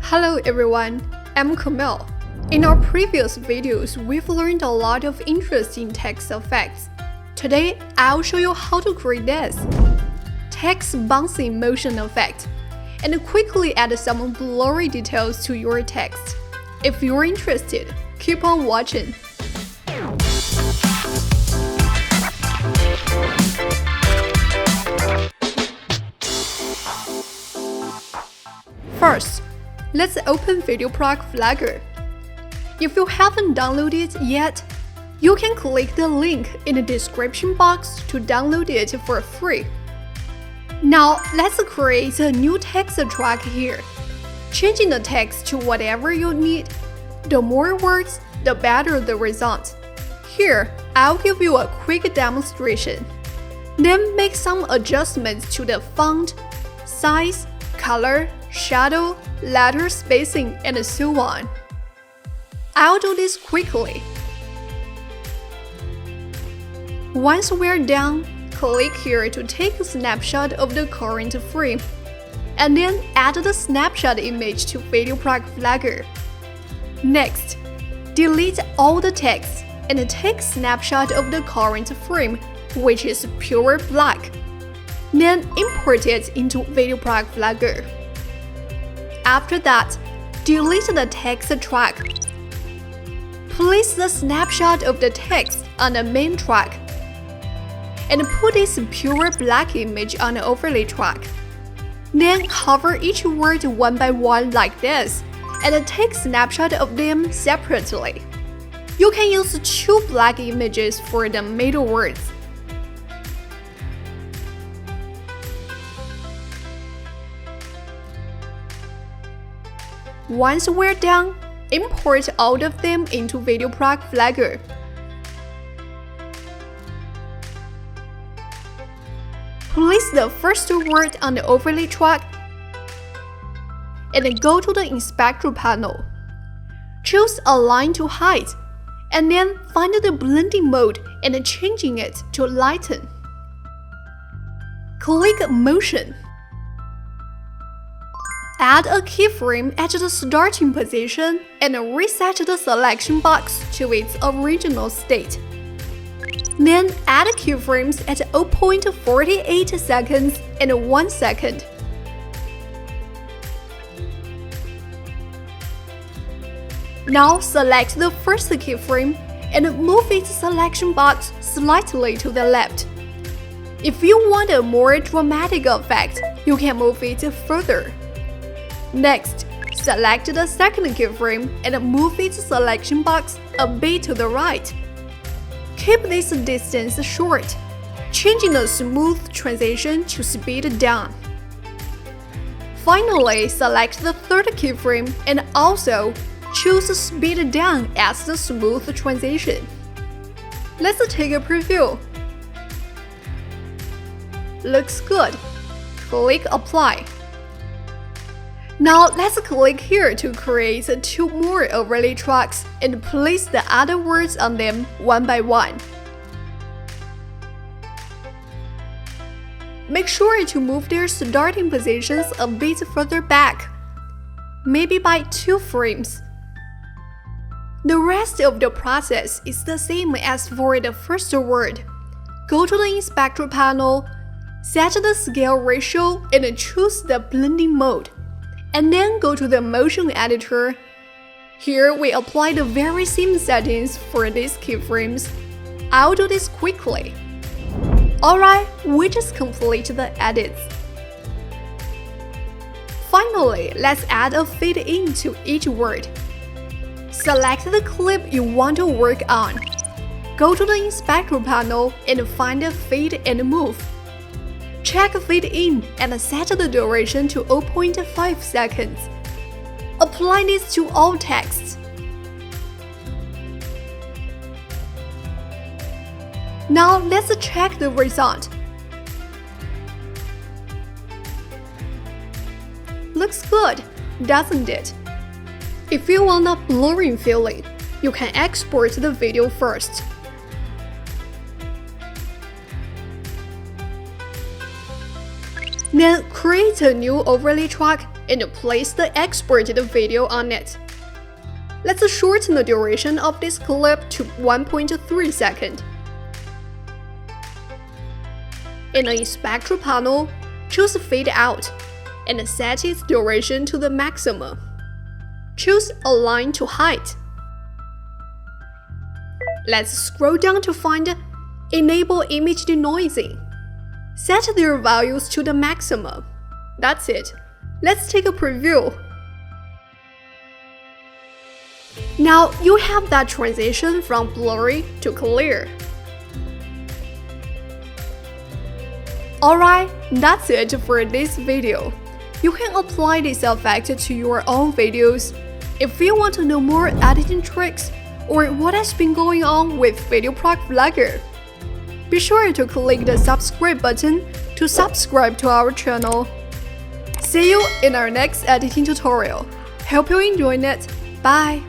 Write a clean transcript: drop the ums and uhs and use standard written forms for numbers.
Hello everyone, I'm Camille. In our previous videos, we've learned a lot of interesting text effects. Today, I'll show you how to create this text bouncing motion effect and quickly add some blurry details to your text. If you're interested, keep on watching. First, let's open VideoProc Vlogger. If you haven't downloaded it yet, you can click the link in the description box to download it for free. Now, let's create a new text track here, changing the text to whatever you need. The more words, the better the result. Here, I'll give you a quick demonstration. Then make some adjustments to the font, size, color, shadow, letter spacing, and so on. I'll do this quickly. Once we're done, click here to take a snapshot of the current frame, and then add the snapshot image to VideoProc Vlogger. Next, delete all the text and take a snapshot of the current frame, which is pure black. Then import it into VideoProc Vlogger. After that, delete the text track. Place the snapshot of the text on the main track, and put this pure black image on the overlay track. Then cover each word one by one like this, and take a snapshot of them separately. You can use 2 black images for the middle words. Once we're done, import all of them into VideoProc Vlogger. Place the first word on the overlay track and go to the inspector panel. Choose Align to Height, and then find the blending mode and changing it to Lighten. Click Motion. Add a keyframe at the starting position and reset the selection box to its original state. Then add keyframes at 0.48 seconds and 1 second. Now select the first keyframe and move its selection box slightly to the left. If you want a more dramatic effect, you can move it further. Next, select the second keyframe and move its selection box a bit to the right. Keep this distance short, changing the smooth transition to speed down. Finally, select the third keyframe and also choose speed down as the smooth transition. Let's take a preview. Looks good. Click Apply. Now let's click here to create 2 more overlay tracks and place the other words on them one by one. Make sure to move their starting positions a bit further back, maybe by 2 frames. The rest of the process is the same as for the first word. Go to the inspector panel, set the scale ratio, and choose the blending mode. And then go to the motion editor. Here we apply the very same settings for these keyframes. I'll do this quickly. Alright, we just complete the edits. Finally, let's add a fade in to each word. Select the clip you want to work on. Go to the inspector panel and find the fade and move. Check fade in and set the duration to 0.5 seconds. Apply this to all texts. Now let's check the result. Looks good, doesn't it? If you want a blurring feeling, you can export the video first. Then create a new overlay track and place the exported video on it. Let's shorten the duration of this clip to 1.3 seconds. In the inspector panel, choose Fade Out and set its duration to the maximum. Choose Align to Height. Let's scroll down to find Enable Image Denoising. Set their values to the maximum. That's it. Let's take a preview. Now you have that transition from blurry to clear. Alright, that's it for this video. You can apply this effect to your own videos. If you want to know more editing tricks or what has been going on with VideoProc Vlogger, be sure to click the subscribe button to subscribe to our channel. See you in our next editing tutorial. Hope you enjoyed it. Bye!